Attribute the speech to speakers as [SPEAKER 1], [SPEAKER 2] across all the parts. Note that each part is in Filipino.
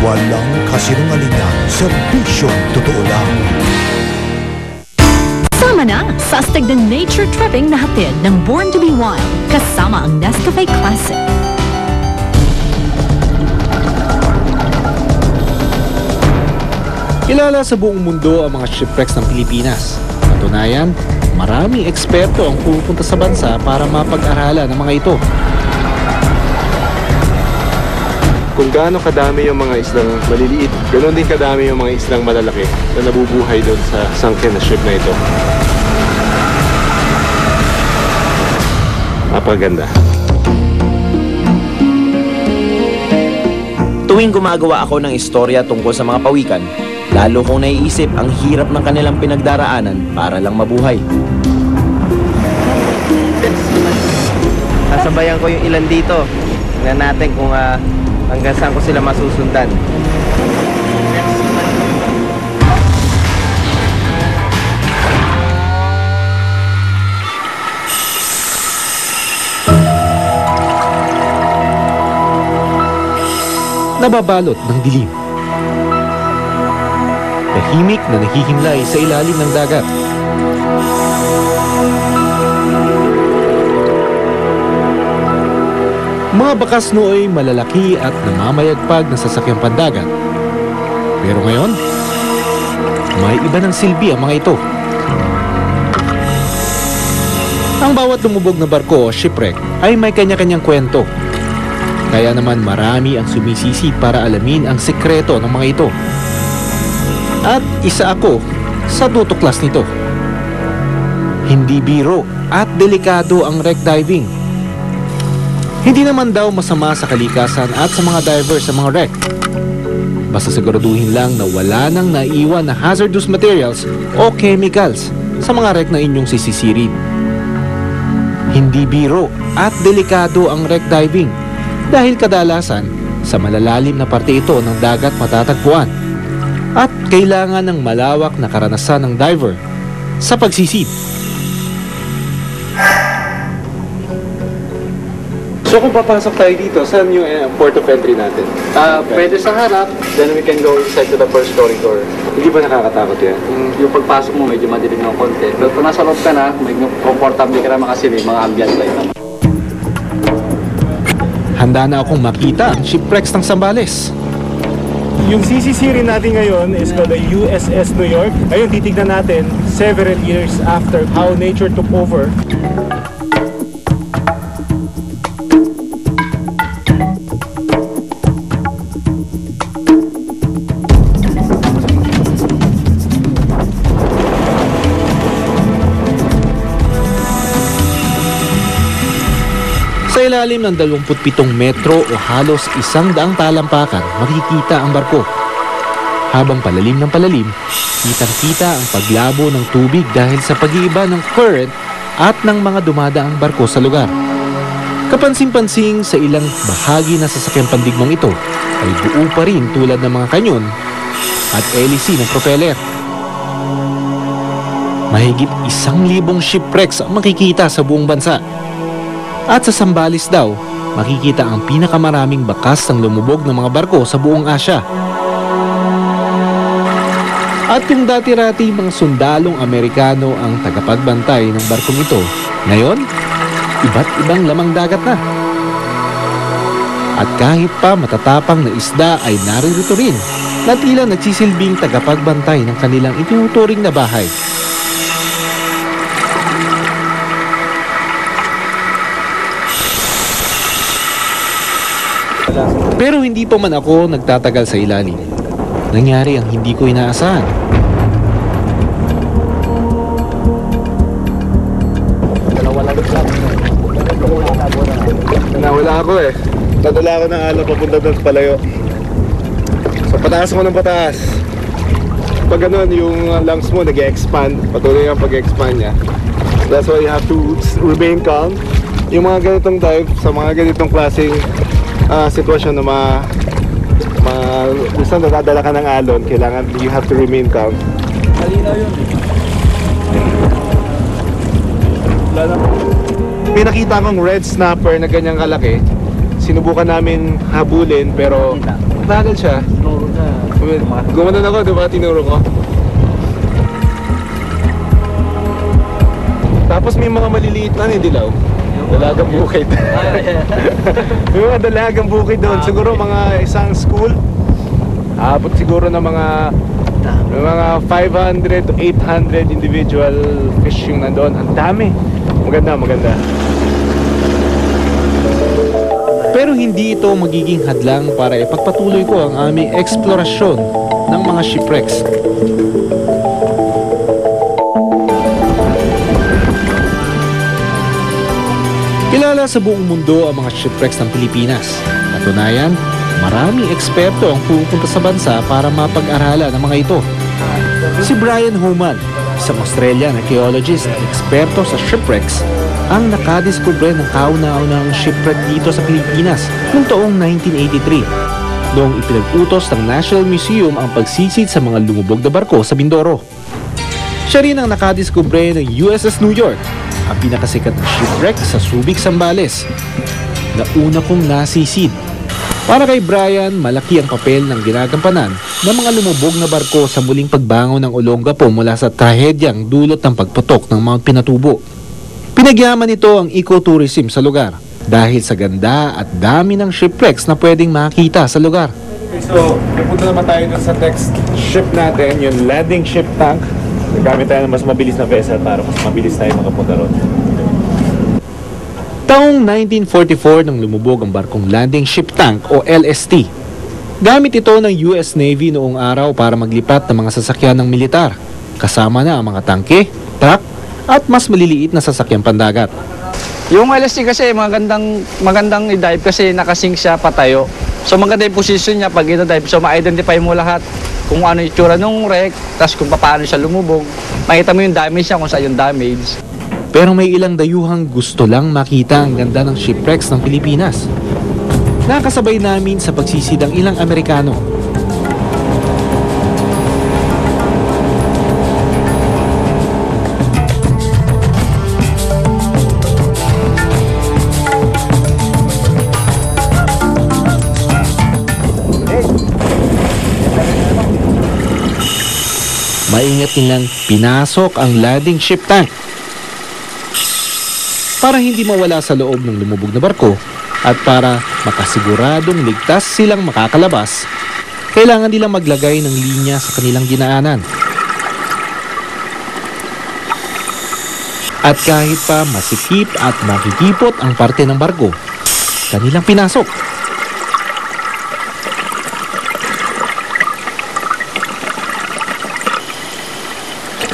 [SPEAKER 1] Walang kasinungalingan, serbisyong totoo lang.
[SPEAKER 2] Sama na sa astig na nature tripping na hatid ng Born to be Wild kasama ang Nescafe Classic.
[SPEAKER 3] Kilala sa buong mundo ang mga shipwrecks ng Pilipinas. Katunayan, maraming eksperto ang pupunta sa bansa para mapag-aralan ang mga ito.
[SPEAKER 4] Kung gaano kadami yung mga islang maliliit, ganoon din kadami yung mga islang malalaki na nabubuhay doon sa sunken na ship na ito. Napakaganda.
[SPEAKER 5] Tuwing gumagawa ako ng istorya tungkol sa mga pawikan, lalo kong naiisip ang hirap ng kanilang pinagdaraanan para lang mabuhay.
[SPEAKER 6] Sasabayan ko yung ilan dito. Tingnan natin kung hanggang saan ko sila masusundan.
[SPEAKER 3] Nababalot ng dilim. Tahimik na nahihimlay sa ilalim ng dagat. Mga bakas nooy malalaki at namamayagpag na sasakyang pandagat. Pero ngayon, may iba ng silbi ang mga ito. Ang bawat lumubog na barko o shipwreck ay may kanya-kanyang kwento. Kaya naman marami ang sumisisi para alamin ang sekreto ng mga ito. At isa ako sa tutuklas nito. Hindi biro at delikado ang wreck diving. Hindi naman daw masama sa kalikasan at sa mga divers sa mga wreck. Basta siguraduhin lang na wala nang naiwan na hazardous materials o chemicals sa mga wreck na inyong sisisirin. Hindi biro at delikado ang wreck diving dahil kadalasan sa malalalim na parte ito ng dagat matatagpuan at kailangan ng malawak na karanasan ng diver sa pagsisid.
[SPEAKER 4] So kung papasok tayo dito, saan yung port of entry natin?
[SPEAKER 7] Pwede sa harap.
[SPEAKER 4] Then we can go inside to the first corridor. Hindi ba nakakatakot yan?
[SPEAKER 7] Yung pagpasok mo medyo madilim ng konti. Pero kung nasa loob ka na, may comfortable ka naman kasi may mga ambient light naman.
[SPEAKER 3] Handa na akong makita ang shipwrecks ng Zambales.
[SPEAKER 8] Yung sisisirin natin ngayon is called the USS New York. Ngayon titignan natin several years after how nature took over.
[SPEAKER 3] Sa ilalim ng 27 metro o halos 100 talampakan, makikita ang barko. Habang palalim ng palalim, kitang-kita ang paglabo ng tubig dahil sa pag-iiba ng current at ng mga dumadaang barko sa lugar. Kapansin-pansing sa ilang bahagi na sasakyang pandigmang ito ay buo pa rin tulad ng mga kanyon at hélice ng propeller. Mahigit 1,000 shipwrecks ang makikita sa buong bansa. At sa Zambales daw, makikita ang pinakamaraming bakas ng lumubog ng mga barko sa buong Asya. At kung dati-rati mga sundalong Amerikano ang tagapagbantay ng barkong ito, ngayon, iba't ibang lamang dagat na. At kahit pa matatapang na isda ay naririto rin na tila nagsisilbing tagapagbantay ng kanilang itinuturing na bahay. Pero hindi pa man ako nagtatagal sa ilalim. Nangyari ang hindi ko inaasahan.
[SPEAKER 4] Nawala ako eh. Nadala ako ng alon papunta doon sa palayo. So pataas ako ng pataas. Pag ganun, yung lungs mo nag-expand. Patuloy ang pag-expand niya. That's why you have to remain calm. Yung mga ganitong dive, sa mga ganitong klaseng sitwasyon na minsan nadadala ka ng alon, kailangan you have to remain calm.
[SPEAKER 7] Malinaw yun.
[SPEAKER 4] May nakita akong red snapper na ganyang kalaki. Sinubukan namin habulin pero Bagal siya. Gumanon ako, di ba? Tinuro ko. Tapos may mga maliliit na dilaw. Dalagang bukid. May mga dalagang bukid doon. Siguro mga isang school. Abot siguro ng mga 500 to 800 individual fish yung nandun. Ang dami. Maganda, maganda.
[SPEAKER 3] Pero hindi ito magiging hadlang para ipagpatuloy ko ang aming eksplorasyon ng mga shipwrecks. Kilala sa buong mundo ang mga shipwrecks ng Pilipinas. Katunayan, maraming eksperto ang pupunta sa bansa para mapag-aralan ang mga ito. Si Brian Homan, isang Australian archaeologist at eksperto sa shipwrecks, ang nakadiskubre ng kauna-unang shipwreck dito sa Pilipinas noong taong 1983, noong ipinag-utos ng National Museum ang pagsisid sa mga lumubog na barko sa Mindoro. Siya rin ang nakadiskubre ng USS New York, ang pinakasikat na shipwreck sa Subic, Zambales, na una kong nasisid. Para kay Brian, malaki ang papel ng ginagampanan ng mga lumubog na barko sa muling pagbangon ng Olongapo mula sa trahedyang dulot ng pagputok ng Mount Pinatubo. Pinagyaman nito ang ecotourism sa lugar dahil sa ganda at dami ng shipwrecks na pwedeng makita sa lugar.
[SPEAKER 4] So, pupunta naman tayo dun sa next ship natin, yung landing ship tank. Nagamit tayo ng mas mabilis na vessel para mas mabilis tayo makapunta ron.
[SPEAKER 3] Taong 1944 nang lumubog ang barkong Landing Ship Tank o LST. Gamit ito ng US Navy noong araw para maglipat ng mga sasakyan ng militar, kasama na ang mga tangke, truck, at mas maliliit na sasakyan pandagat.
[SPEAKER 7] Yung LST kasi magandang i-dive kasi nakasink siya patayo. So maganda yung position niya pag ito-dive. So ma-identify mo lahat kung ano yung itsura ng wreck, tapos kung paano siya lumubog. Makita mo yung damage niya kung saan yung damage.
[SPEAKER 3] Pero may ilang dayuhang gusto lang makita ang ganda ng shipwrecks ng Pilipinas. Nakasabay namin sa pagsisid ang ilang Amerikano. Maingat nilang pinasok ang landing ship tank para hindi mawala sa loob ng lumubog na barko at para makasiguradong ligtas silang makakalabas, kailangan nilang maglagay ng linya sa kanilang dinaanan. At kahit pa masikip at makikipot ang parte ng barko, kanilang pinasok.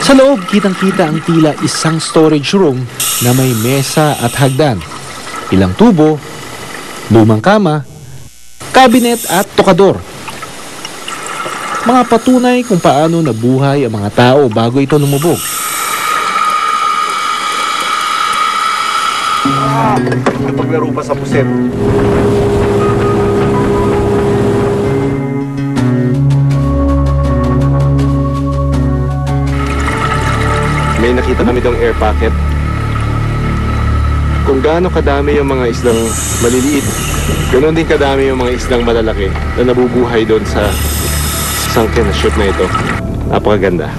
[SPEAKER 3] Sa loob, kitang-kita ang tila isang storage room na may mesa at hagdan, ilang tubo, lumang kama, kabinet at tokador. Mga patunay kung paano nabuhay ang mga tao bago ito lumubog.
[SPEAKER 4] Napaglaro pa sa puset. May nakita kami itong air pocket. Kung gaano kadami yung mga islang maliliit, ganoon din kadami yung mga islang malalaki na nabubuhay doon sa sunken na ship na ito. Napakaganda.